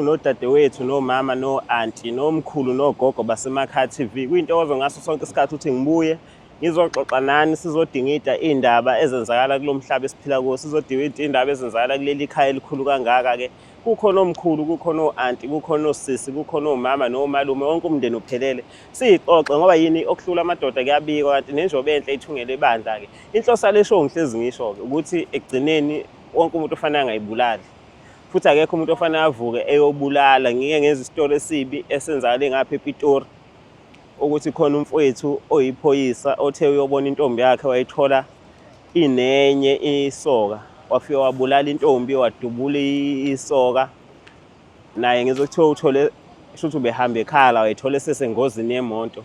Nodadewethu nomama no-anti nomkhulu nogogo basemakhaya TV kuyintokozo ngaso sonke isikhathi ukuthi ngibuye ngizoxoxa nani sizodingida iy'ndaba ezenzakala kulo mhlaba esiphila kuwo, sizodingida iy'ndaba ezenzakala kuleli khaya elikhulu kangaka-ke. Kukhona omkhulu, kukhona o-anti, kukhona osisi, kukhona omama nomalume, wonke umndeni uphelele. Siyixoxe ngoba yini okuhlula amadoda kuyabikwa kanti nenjobe enhle ithungele ibandla-ke. Inhloso yale show ngihlezi ngisho-ke ukuthi ekugcineni wonke umuntu ofanele angayibulali. Futhi akekho umuntu ofanele avuke eyobulala. Ngike ngenza isitori esibi esenzakale ngapha ePitori ukuthi khona umfowethu oyiphoyisa othe uyobona intombi yakhe wayithola inenye isoka, wafika wabulala intombi wadubula isoka. Naye ngizokuthiwa uthole shuthi ubehamba ekhala wayithola esesengozini yemoto.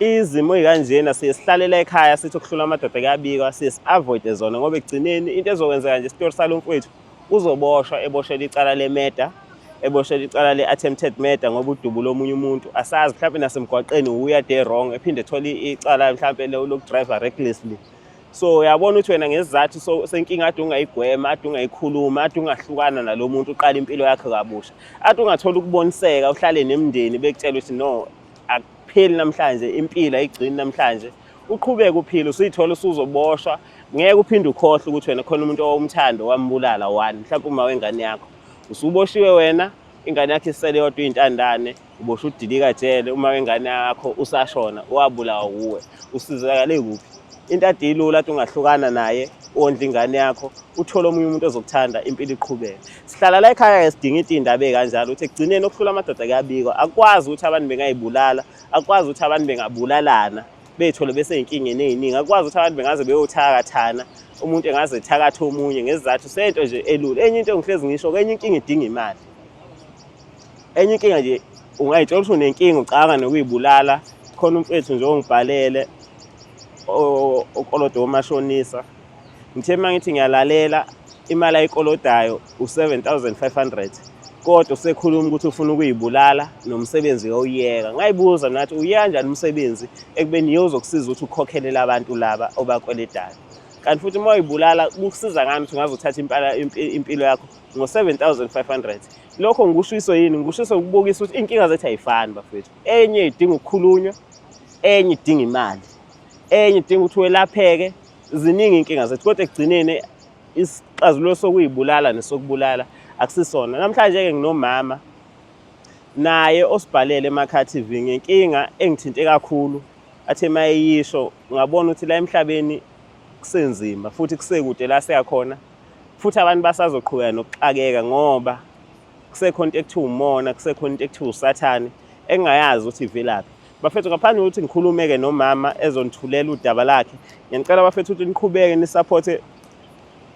Izimo ey'kanjena siyesihlalela ekhaya sithi okuhlula amadoda kuyabikwa, siyesi-avoide zona ngoba ekugcineni into ezokwenzeka nje isitori salo mfowethu uzoboshwa eboshelwe icala le-murder, eboshelwe icala le-attempted murder ngoba udubula omunye umuntu. Asazi mhlawumbe nasemgwaqeni uya de wrong ephinde ethole icala mhlawumbe lokudriver recklessly. So uyabona ukuthi wena ngesizathu senkinga ade ungayigwema, ade ungayikhuluma, ade ungahlukana nalo muntu uqala impilo yakhe kabusha, ade ungathola ukuboniseka uhlale nemndeni bekutshela ukuthi no akupheli namhlanje, impilo ayigcini namhlanje, uqhubeke uphile. Usuyithola usuzoboshwa, ngeke uphinde ukhohle ukuthi wena khona umuntu owumthando wambulala one, mhlawumbe uma wengane yakho. Usuboshiwe wena, ingane yakho isele yodwa iy'ntandane, uboshwa udilika jele. Uma wengane yakho usashona, wabulawa uwe, usizakale kuphi? Into ade ilula ade ungahlukana naye, ondla ingane yakho, uthole omunye umuntu ozokuthanda, impilo iqhubeke. Sihlala la ekhaya sidingida iy'ndaba ey'kanjalo ukuthi ekugcineni okuhlula amadoda kuyabikwa. Akwazi ukuthi abantu bengayibulala, akwazi ukuthi abantu bengabulalana bey'thole besey'nkingeni ey'ningi, akwazi ukuthi abantu bengaze beyothakathana, umuntu engaze ethakathe omunye ngesizathu sento nje elula. Enye into engihlezi ngisho, enye inkinga idinga imali. Enye inkinga nje ungayitshela ukuthi unenkinga ucabanga nokuyibulala. Khona umfethu nje ongibhalele okoloda omashonisa, ngithe uma ngithi ngiyalalela imali ayikolodayo u-7,500 kodwa usekhuluma ukuthi ufuna ukuyibulala nomsebenzi uyawuyeka. Ngayibuza nathi uya kanjani umsebenzi ekubeni yiyo ozokusiza ukuthi ukhokhelele abantu laba obakweledayo, kanti futhi uma uyibulala kukusiza ngani ukuthi ungazothatha impilo yakho ngo-7,500. Lokho ngikushiso yini? Ngikushiso ukubukisa ukuthi iy'nkinga zethu ayifani bafethu. Enye idinga ukukhulunywa, enye idinga imali, enye idinga ukuthi welapheke. Ziningi iy'nkinga zethu kodwa ekugcineni isixazululo sokuyibulala nesokubulala akusisona. Namhlanje-ke nginomama naye osibhalele emakhaya TV ngenkinga engithinte kakhulu. Athe uma eyisho ngabona ukuthi la emhlabeni kusenzima futhi kusekude la siyakhona, futhi abantu basazoqhubeka nokuxakeka ngoba kusekhona into ekuthiwa umona, kusekhona into ekuthiwa usathane engingayazi ukuthi ivelaphi. Bafethu, ngaphandle kokuthi ngikhulume-ke nomama ezonithulela udaba lakhe, ngiyanicela bafethu ukuthi niqhubeke nisapothe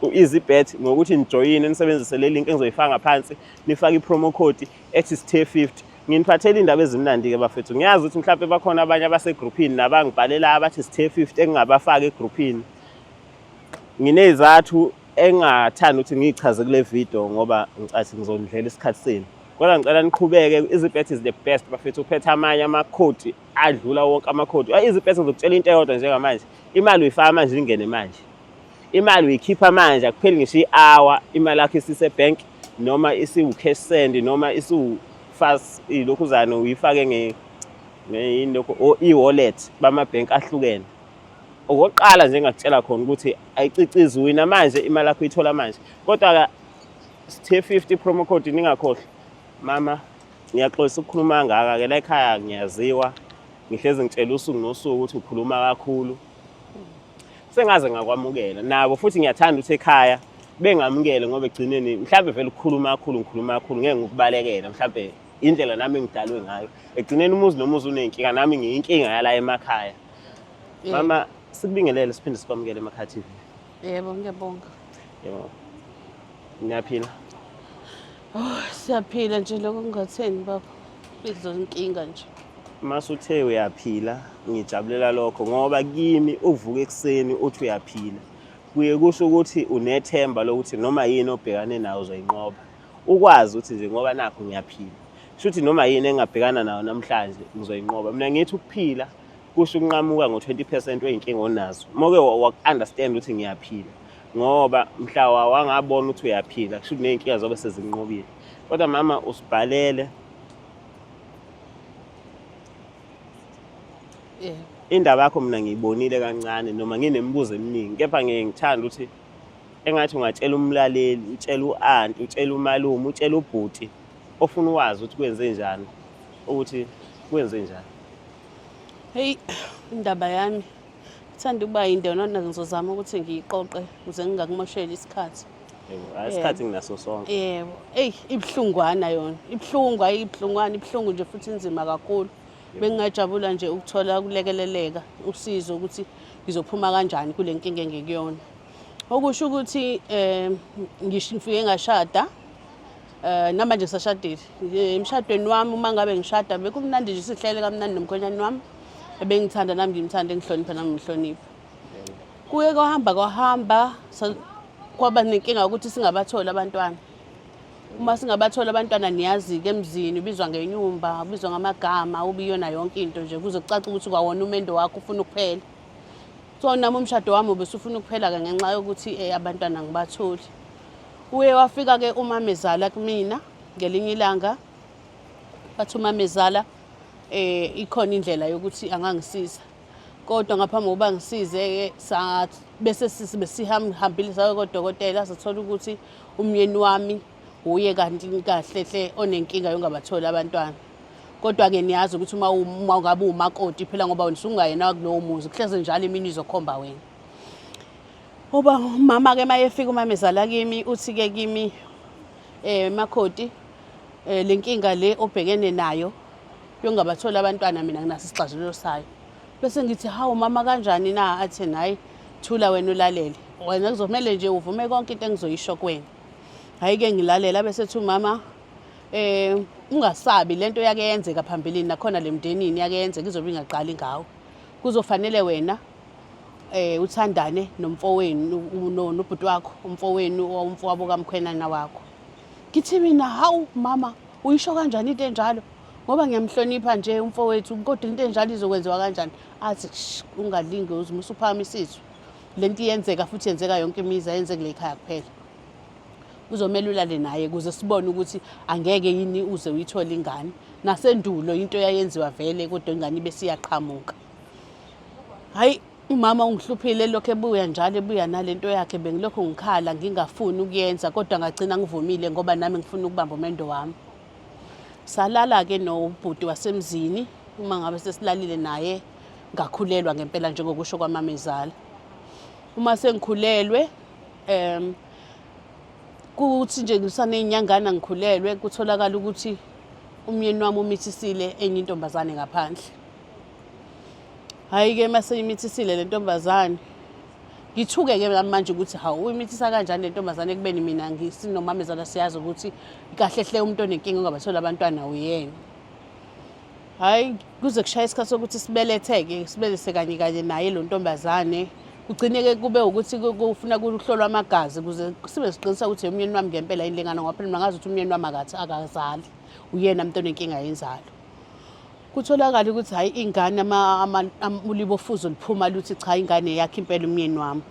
u-easybet ngokuthi nijoyine, nisebenzise le link engizoyifaka ngaphansi, nifake i-promo code ethi sithe 50. Nginiphathele iy'ndaba ezimnandi-ke bafethu. Ngiyazi ukuthi mhlawumbe bakhona abanye abasegruphini nabangibhalela abathi sithe 50 engingabafaka egruphini. Nginey'zathu engingathanda ukuthi ngiyichaze kule video ngoba ngicathi ngizonidlela isikhathi senu. Kodwa ngicela niqhubeke, easybet is the best bafethu. Uphethe amanye amakhodi adlula wonke amakhodi. Easybet ngizokutshela into eyodwa njengamanje, imali uyifaka manje ingene manje. Imali uyikhipha manje, akupheli ngisho i-hour imali yakho isisebhenki noma isiwu-cash send noma isiwu-fast ilokhuzane uyifake e-wallet bamabhenki ahlukene. Okokuqala nje engakutshela khona ukuthi ayicicizi, wina manje imali yakho uyithola manje. Kodwa-ke sithe 50 promo code ningakhohlwa. Mama, ngiyaxolisa ukukhuluma kangaka-ke la ekhaya ngiyaziwa, ngihlezi ngitshela usuku nosuku ukuthi ukhuluma kakhulu. Sengaze ngakwamukela nabo futhi ngiyathanda ukuthi ekhaya bengamukele ngoba egcineni mhlawumbe vele ukukhuluma kakhulu ngikhuluma kakhulu ngeke ngikubalekela, mhlawumbe indlela nami engidalwe ngayo. Egcineni umuzi nomuzi uney'nkinga, nami ngiyinkinga yala emakhaya. Mama, sikubingelele siphinde sikwamukele emakhaya TV. Yebo, ngiyabonga. Yebo. Niyaphila? Oh, siyaphila nje lokho kungatheni baba. Izonkinga nje. Masuthe uyaphila, ngijabulela lokho ngoba kimi uvuka ekuseni uthi uyaphila kuye kusho ukuthi unethemba lokuthi noma yini obhekane nayo uzoyinqoba. Ukwazi ukuthi nje ngoba nakho ngiyaphila, shuthi noma yini engabhekana nayo namhlanje ngizoyinqoba. Mina ngithi ukuphila kusho ukunqamuka ngo-20% wey'nkinga onazo. Moke wa-understand ukuthi ngiyaphila ngoba mhla wangabona ukuthi uyaphila kusho ukuthi ney'nkinga zobe sezinqobile. Kodwa mama usibhalele yebo. indaba yakho mina ngiyibonile kancane noma nginemibuzo eminingi, kepha ngeke ngithanda ukuthi engathi ungatshela umlaleli, utshela u-anti, utshela umalume, utshela ubhuti ofuna ukwazi ukuthi kwenze njani, ukuthi kwenze njani. Heyi, indaba yami ngithanda ukuba yinde nona ngizozama ukuthi ngiyiqoqe ukuze ngingakumosheli isikhathi. Hayi isikhathi nginaso sonke. Yebo. Eyi, ibuhlungwana yona. Ibuhlungu, hayi ibuhlungwana, ibuhlungu nje futhi inzima kakhulu. Bengingajabula nje ukuthola ukulekeleleka, usizo ukuthi ngizophuma kanjani kule nkinga engikuyona. Okusho ukuthi ngifike ngashada. Namanje sashadile. Emshadweni wami uma ngabe ngishada bekumnandi nje sihlele kamnandi nomkhwenyana wami. Ebengithanda nami ngimthanda ngihlonipha nami ngihlonipha. Kuye kwahamba kwaba nenkinga ukuthi singabathola abantwana. Uma singabathola abantwana niyazi-ke emzini ubizwa ngenyumba, ubizwa ngamagama, ubiyona yonke into nje kuze kucace ukuthi kwawona umendo wakho ufuna ukuphela. So nami umshado wami ubesufuna ukuphela-ke ngenxa yokuthi abantwana ngibatholi. Uye wafika-ke Umamezala kumina ngelinye ilanga. Bathi Umamezala ikhona indlela yokuthi angangisiza. Kodwa ngaphambi kokuba ngisize-ke bese besihambile saye kodokotela sathola ukuthi umyeni wami uye kanti kahle onenkinga yongabatholi abantwana. Kodwa-ke niyazi ukuthi uma ngabe umakoti phela ngoba wena usungayena kulowo muzi kuhleze njalo imini izokhomba wena. Oba umama-ke mayefika Umamezala kimi uthi-ke kimi makoti le nkinga le obhekene nayo yongabathola abantwana mina nginaso isixazululo sayo. Bese ngithi hawu mama kanjani na? Athi hayi thula wena ulalele. Wena kuzomela nje uvume konke into engizoyisho kuwena. Hayi-ke ngilalela bese ethi umama ungasabi lento yake yenzeka phambilini nakhona lemndenini yake yenzeka izobe ingaqali ngawo. Kuzofanele wena uthandane nomfowenu nobhuti wakho, umfowenu umfowabo kamkhwenana wakho. Ngithi mina hawu mama uyisho kanjani into enjalo? Ngoba ngiyamhlonipha nje umfowethu kodwa into enjalo izokwenziwa kanjani? Athi ungalingi uzuma usuphakama isizwe. Lento iyenzeka futhi yenzeka yonke imizi ayenzeke le ekhaya kuphela. Kuzomela ulale naye kuze sibone ukuthi angeke yini uze uyithola ingane. Nasendulo into yayenziwa vele kodwa ingane ibe siyaqhamuka. Hayi umama ungihluphile lokho ebuya njalo ebuya nalento yakhe bengilokho ngikhala ngingafuni ukuyenza kodwa ngagcina ngivumile ngoba nami ngifuna ukubamba umendo wami. Salala-ke nobhuti wasemzini uma ngabe sesilalile naye ngakhulelwa ngempela njengokusho kwaMamezala. Uma sengikhulelwe kuthi nje ngisaney'nyangana ngikhulelwe kutholakala ukuthi umyeni wami umithisile enye intombazane ngaphandle. Hayi-ke mase imithisile le ntombazane ngithuke-ke manje ukuthi hawu uyimithisa kanjani le ntombazane kubeni mina ngisinomamezala siyazi ukuthi kahle hle umuntu onenkinga ongabathola abantwana uyena. Hayi kuze kushaya isikhathi sokuthi sibeletheke sibelese kanye naye lo ntombazane. Kugcine-ke kube ukuthi kufuna kuhlolwa amagazi kuze sibe siqinisa ukuthi umyeni wami ngempela yini lengane ngoba phela ngazi ukuthi umyeni wami akazali uyena umuntu onenkinga yenzalo. Kutholakala ukuthi hayi ingane ulibofuzo liphuma luthi cha ingane yakhe impela umyeni wami.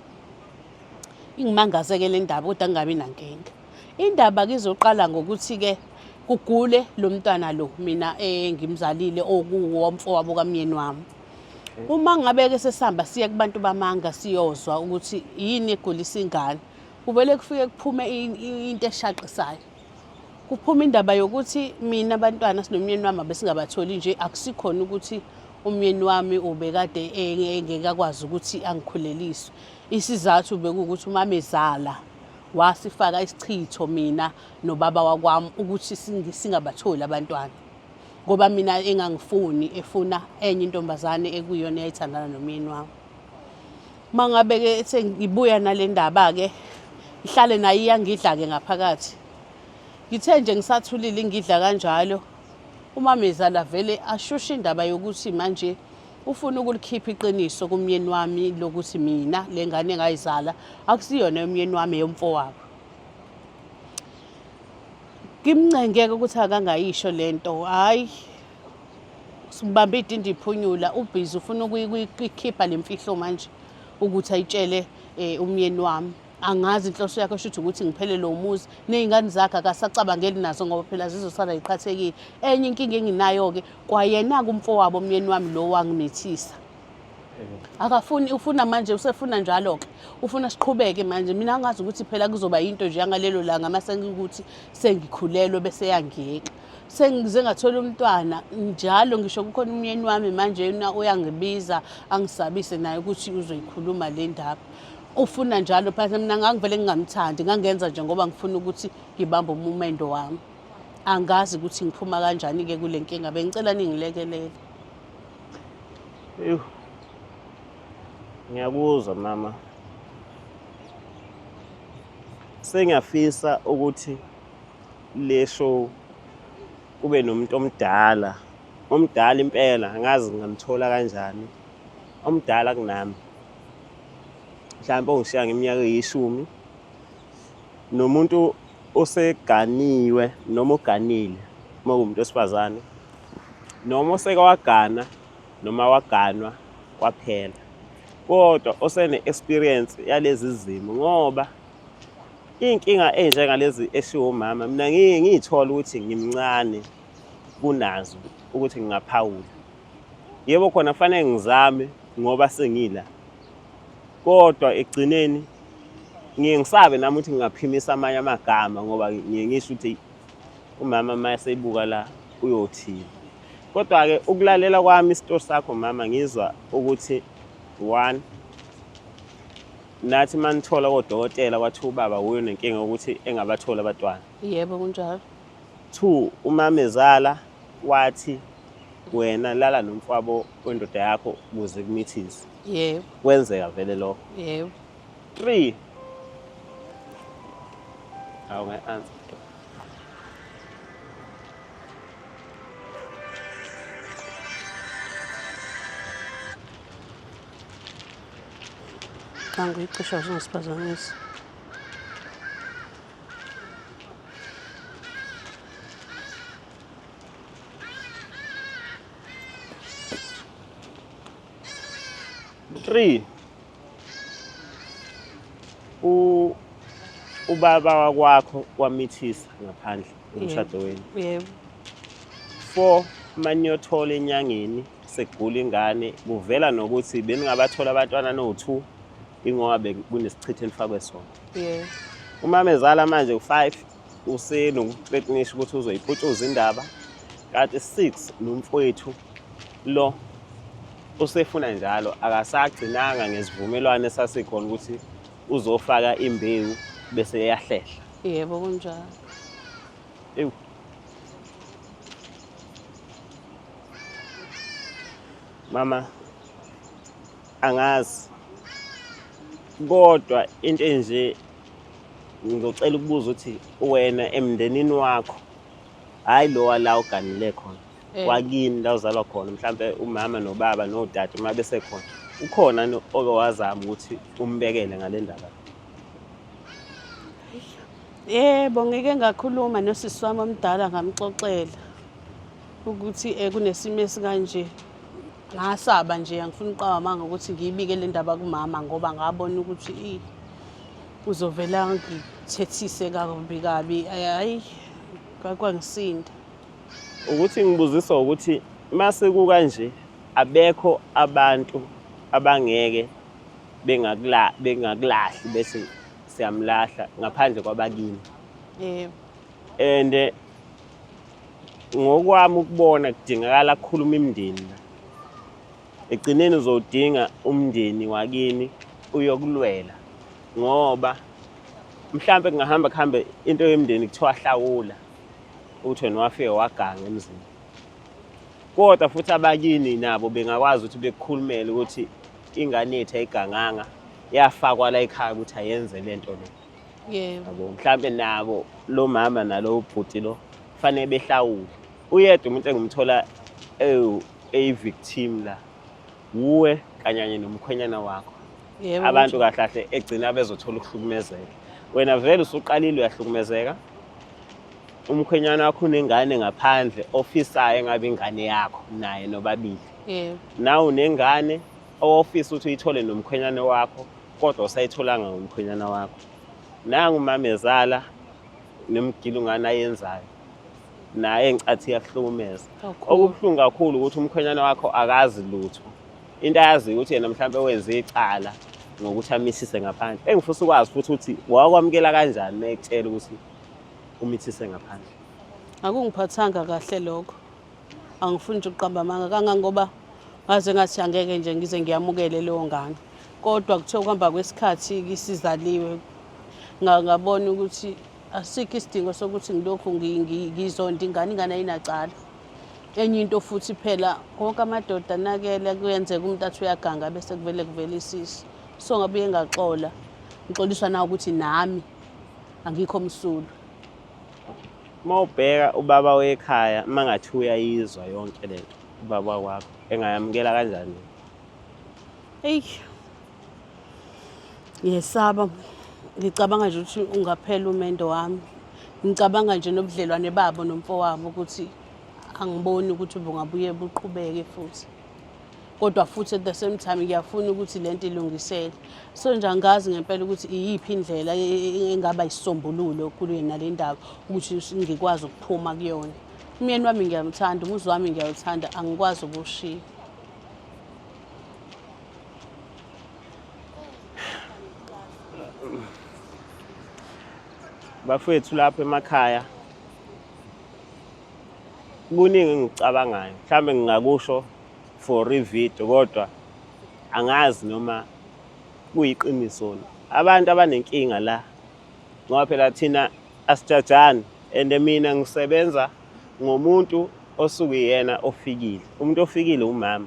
Ingimangaze-ke le ndaba kodwa ngingabi nankinga. Indaba kizoqala ngokuthi-ke kugule lo mntwana lo mina ngimzalile okuwomfowabo kamyeni wami. Uma ngabe-ke sesihamba siye kubantu bamanga siyozwa ukuthi yini egulisa ingane, kuvele kufike kuphume into eshaqisayo. Kuphuma indaba yokuthi mina abantwana sinomyeni wami abesingabatholi nje akusikhona ukuthi umyeni wami ubekade engekakwazi ukuthi angikhuleliswe. Isizathu bekuwukuthi Umamezala wasifaka isichitho mina nobaba wakwami ukuthi singabatholi abantwana. Ngoba mina engangifuni efuna enye intombazane ekuyona eyayithandana nomyeni wami. Mangabe-ke sengibuya nale ndaba-ke ihlale naye iyangidla-ke ngaphakathi. Ngithe nje ngisathulile ngidla kanjalo Umamezala vele ashusha indaba yokuthi manje ufuna ukulikhipha iqiniso kumyeni wami lokuthi mina le ngane engayizala akusiyona yomyeni wami yomfowabo. Ngimncengeke ukuthi akangayisho lento. Hayi sibambe idindi iphunyula ubhizi ufuna ukuyikhipha lemfihlo manje ukuthi ayitshele umyeni wami. Angazi inhloso yakhe shuthi ukuthi ngiphelele umuzi nezingane zakhe akasacabangeli nazo ngoba phela zizosala ziqhathekile. Enye inkinga enginayo-ke kwayena-ke umfowabo umyeni wami lo wangimithisa. Akafuni, ufuna manje usefuna njalo-ke. Ufuna siqhubeke manje. Mina angazi ukuthi phela kuzoba yinto nje yangalelo langa mase ngikuthi sengikhulelwe bese yangiyeka. Sengize ngathola umntwana njalo ngisho kukhona umyeni wami manje uyangibiza angisabise naye ukuthi uzoyikhuluma le ndaba. Ufuna njalo phela mina ngangivele ngingamthandi ngangenza nje ngoba ngifuna ukuthi ngibambe umumendo wami. Angazi ukuthi ngiphuma kanjani-ke kule nkinga bengicela ningilekelele. Ngiyakuzwa mama. Sengiyafisa ukuthi le show kube nomuntu omdala. Omdala impela angazi ngamthola kanjani. Omdala kunami. Mhlawumbe ongishiya ngeminyaka e10. Nomuntu oseganiwe noma uganile uma umuntu wesifazane. Noma osekawagana noma waganwa kwaphela. Kodwa osene experience yalezi zimo ngoba inkinga enjengalezi eshiwo mama mina ngiyithola ukuthi ngimncane kunazo ukuthi ngingaphawula. Yebo khona kufanele ngizame ngoba sengila. Kodwa egcineni ngisabe nami ukuthi ngingaphimisa amanye amagama ngoba ngisho ukuthi umama mayeseyibuka la uyothini. Kodwa-ke ukulalela kwami isitori sakho mama ngizwa ukuthi 1 nathi manithola kodokotela kwathi ubaba uyo nenkinga ukuthi engabathola abantwana. Yebo kunjalo. 2 Umamezala wathi wena lala nomfowabo wendoda yakho ukuze kumithise. Yebo. Kwenzeka vele lokho. Yebo. 3 Awunga-answer. Angiyicisha ngisiphazamisa. Ubaba wakwakho wamithisa ngaphandle umshado wenu. Yebo. 4 maniyothola enyangeni segula ingane kuvela nokuthi beningabathola abantwana no2 ingoba kunesichitho elifakwe sona. Yebo. Umamezala manje u5 usenokuthreatenisha ukuthi uzoyiputshuza indaba. Kanti 6 nomfowethu lo usefuna njalo akasagcinanga ngesivumelwano esasikhona ukuthi uzofaka imbewu bese yahlehla. Yebo kunjalo. Mama angazi kodwa into enje ngizocela ukubuza ukuthi wena emndenini wakho hayi lo wala uganile khona wakini la uzalwa khona mhlambe umama nobaba nodade uma bese khona ukhona okowazama ukuthi umbekele ngale ndaba. Yebo ngeke ngakhuluma nosisi wami omdala ngamxoxela ukuthi kunesimo esikanje. Ngasaba nje angifuni uqhawa manga ukuthi ngiyibike le ndaba kumama ngoba ngabona ukuthi uzovela ngithethise kabi hayi kwangisinda. Ukuthi ngibuzisa ukuthi mase kukanje abekho abantu abangeke bengakulahli bese siyamlahla ngaphandle kwabakini. Yebo. And ngokwami ukubona kudingakala ukukhuluma imindeni la. Egcineni uzodinga umndeni wakini uyokulwela ngoba mhlambe kungahamba kuhambe into yemndeni kuthiwa hlawula uthi wena wafike waganga emzini. Kodwa futhi abakini nabo bengakwazi ukuthi bekukhulumele ukuthi ingane yethu ayiganganga yafakwa la ekhaya ukuthi ayenze lento le. Yebo. Yabo mhlambe nabo lo mama nalo ubhuti lo kufanele behlawule. Uyedwa umuntu engimthola victim la uwe kanyanye nomkhwenyana wakho. Yebo. Abantu kahle egcina bezothola ukuhlukumezeka. Wena vele usuqalile uyahlukumezeka. Umkhwenyana wakho unengane ngaphandle ofisayo engabe ingane yakho naye nobabili. Yebo. Nawe unengane ofisa ukuthi uyithole nomkhwenyana wakho kodwa usayitholanga ngomkhwenyana wakho. Nangu Umamezala nemigilungane ayenzayo naye ngicathi iyahlukumeza. Okubuhlungu kakhulu ukuthi umkhwenyana wakho akazi lutho. Into ayaziyo ukuthi yena mhlawumbe wenze icala ngokuthi amithise ngaphandle. Engifisa ukwazi futhi ukuthi wakwamukela kanjani mekutshela ukuthi umithise ngaphandle. Akungiphathanga kahle lokho. Angifuni nje ukuqamba amanga kangangoba ngaze ngathi angeke nje ngize ngiyamukele leyo ngane. Kodwa kuthiwa kuhamba kwesikhathi isizaliwe ngabona ukuthi asikho isidingo sokuthi ngilokhu ngizonda ingane ayinacala. Enye into futhi phela konke amadoda nakele kuyenzeka umuntu athi uyaganga bese kuvele isisi. So ngabuye ngaxola. Ngixoliswa na ukuthi nami angikho msulu. Mawubheka ubaba wekhaya mangathi uyayizwa yonke lento ubaba wakho engayamukela kanjani? Hey. Yesaba. Ngicabanga nje ukuthi ungaphela umendo wami. Ngicabanga nje nobudlelwane babo nomfowabo ukuthi angiboni ukuthi bungabuye buqhubeke futhi. Kodwa futhi at the same time ngiyafuna ukuthi lento ilungiseke. So nje angazi ngempela ukuthi iyiphi indlela engaba isisombululo kulwe nale ndaba ukuthi ngikwazi ukuphuma kuyona. Umyeni wami ngiyamthanda, umuzi wami ngiyawuthanda, angikwazi ukushiya. Bafethu lapha emakhaya kuningi engikucabangayo. Mhlambe ngingakusho for ivideo kodwa angazi noma kuyiqiniso. Abantu abanenkinga la ngoba phela thina asijajani and mina ngisebenza ngomuntu osuke yena ofikile. Umuntu ofikile umama.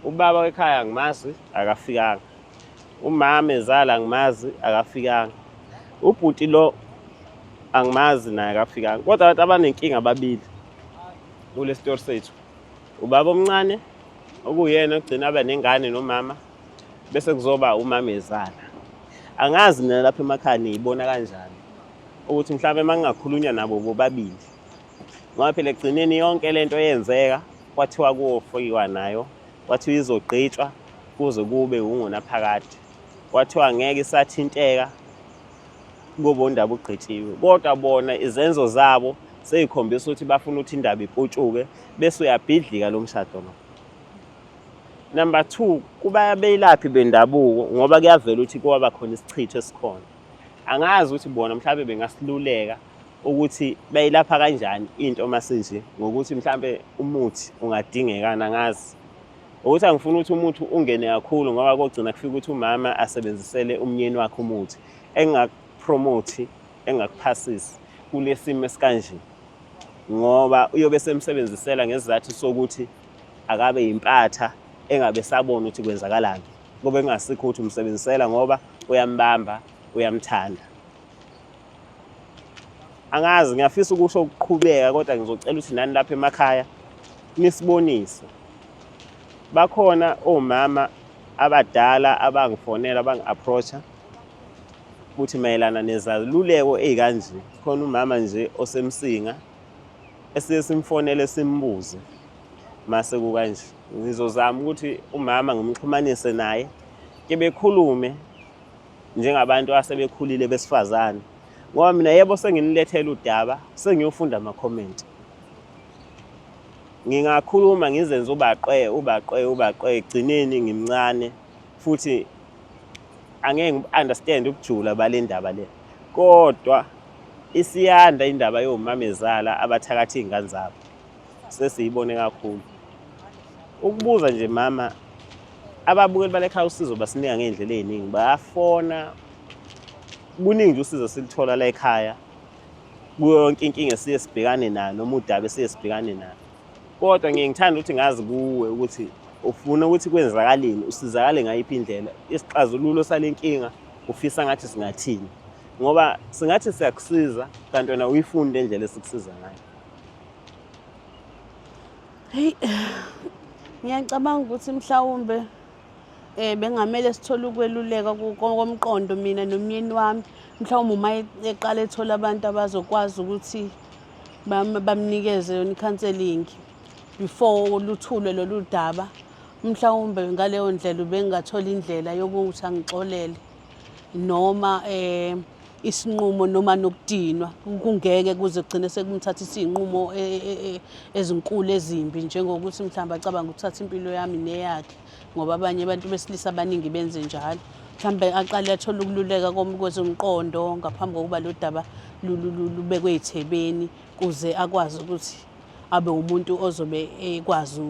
Ubaba wekhaya ngimazi akafikanga. Umamezala ngimazi akafikanga. Ubhuti lo angimazi naye akafikanga. Kodwa abantu abanenkinga ababili kule story sethu. Ubaba omncane okuyena ogcina abe nengane nomama bese kuzoba Umamezala. Angazi mina lapha emakhaya niyibona kanjani ukuthi mhlawumbe mangingakhulunywa nabo bobabili. Ngoba phela egcineni yonke lento yenzeka kwathiwa kuyofikwa nayo, kwathiwa izogqitshwa kuze kube ungona phakade. Kwathiwa ngeke isathinteka kube indaba ugqitshiwe. Kodwa bona izenzo zabo seyikhombisa ukuthi bafuna ukuthi indaba iputshuke bese uyabhidlika lo mshado lo. Number 2, kuba beyilaphi bendabuko ngoba kuyavela ukuthi kwaba khona isichitho esikhona. Angazi ukuthi bona mhlawumbe bengasiluleka ukuthi bayilapha kanjani into masinje ngokuthi mhlawumbe umuthi ungadingekana ngazi. Ukuthi angifuni ukuthi umuthi ungene kakhulu ngoba kogcina kufika ukuthi umama asebenzisele umnyeni wakhe umuthi engakupromote engakuphasisi kulesimo esikanje. Ngoba uyobe semsebenzisela ngesizathu sokuthi akabe impatha engabe sabona ukuthi kwenzakalani. Ngoba engasikho ukuthi umsebenzisela ngoba uyambamba, uyamthanda. Angazi ngiyafisa ukusho ukuqhubeka kodwa ngizocela ukuthi nani lapha emakhaya nisibonise. Bakhona omama abadala abangifonela abangi-approacha ukuthi mayelana nezaluleko ezikanje. Khona umama nje osemsinga esiye simfonele simbuze mase kukanje. Ngizozama ukuthi umama ngimxhumanise naye ke bekhulume njengabantu asebekhulile besifazane. Ngoba mina yebo senginilethela udaba sengiyofunda ama comment. Ngingakhuluma ngizenze ubaqwe egcineni ngimncane futhi angeke ngi-understand ubujula balendaba le. Kodwa isiyanda indaba yomamezala abathakatha izingane zabo. Sesiyibone kakhulu. Ukubuza nje mama ababukeli balekhaya usizo basinika ngeindlela eziningi. Bayafona kuningi usizo silithola la ekhaya. Kuyo yonke inkinga siye sibhekane nayo noma udaba siye sibhekane nayo. Kodwa ngiyengithanda ukuthi ngazi kuwe ukuthi ufuna ukuthi kwenzakaleni, usizakale ngayiphi indlela. Isixazululo salenkinga ufisa ngathi singathini. Ngoba singathi siyakusiza kanti wena uyifunda indlela esikusiza ngayo. Hey, ngiyacabanga ukuthi mhlawumbe bengamele sithole ukweluleka komqondo mina nomyeni wami. Mhlawumbe uma eqala ethola abantu abazokwazi ukuthi bamnikeze yona counseling before luthulwe lolu daba. mhlawumbe ngaleyo ndlela ubengathola indlela yokuthi angixolele noma isinqumo noma nokudinwa kungeke kuze kugcine sekumthathisa izinqumo ezinkulu ezimbi njengokuthi mhlawumbe acabanga ukuthatha impilo yami neyakhe ngoba abanye abantu besilisa abaningi benze njalo. Mhlawumbe aqale athole ukululeka kwezomqondo ngaphambi kokuba lo daba lubekwe ey'thebeni kuze akwazi ukuthi abe umuntu ozobe ekwazi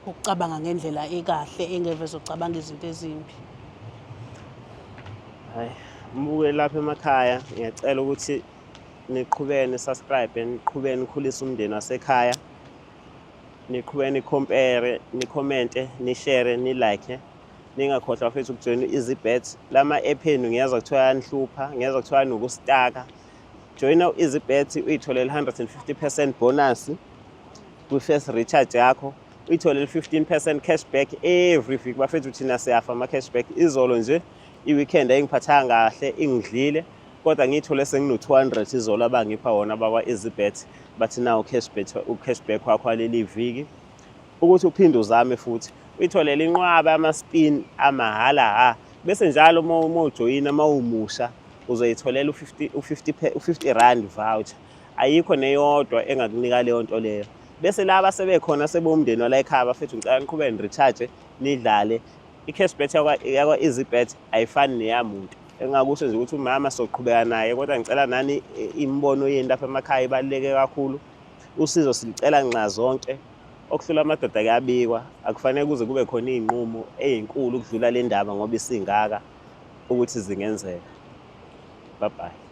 ukucabanga ngendlela ekahle engeveze ucabanga izinto ezimbi. Hayi, mbuke lapha emakhaya ngiyacela ukuthi niqhubeke nisubscribe, niqhubeke nikhulise umndeni wasekhaya, niqhubeke nicompare, nikhomente, nishare, nilike. Ningakhohlwa futhi ukujoyina easybet. Lama app enu ngiyazwa kuthiwa yanihlupha, ngiyazwa kuthiwa nokustaka. Joyina easybet uyitholele 150% bonus kwi-first recharge yakho. Uyitholele 15% cashback every week. Bafethu thina siyafa ama-cashback. Izolo nje i-weekend ayingiphathanga kahle, ingidlile. Kodwa ngiyithole sengino-200 izolo abangipha wona bakwa-easybet. Bathi nawo u-cashback wakho waleli viki. Ukuthi uphinde uzame futhi. Uyitholele inqwaba ama-spin amahhala bese njalo uma ujoyina uma umusha uzoyitholela u50 rand voucher. Ayikho neyodwa engakunika leyo nto leyo. Bese laba sebekhona sebomndeni wala ekhaya bafethu ngicela niqhubeke ni-recharge nidlale. I-cashback yakwa-easybet ayifani neyamuntu. Engakusho nje ukuthi umama soqhubeka naye kodwa ngicela nani imibono yenu lapha emakhaya ibaluleke kakhulu. Usizo silicela nxa zonke. Okuhlula amadoda kuyabikwa, akufanele kuze kube khona iy'nqumo ey'nkulu ukudlula le ndaba ngoba isingaka ukuthi zingenzeka. Bye bye.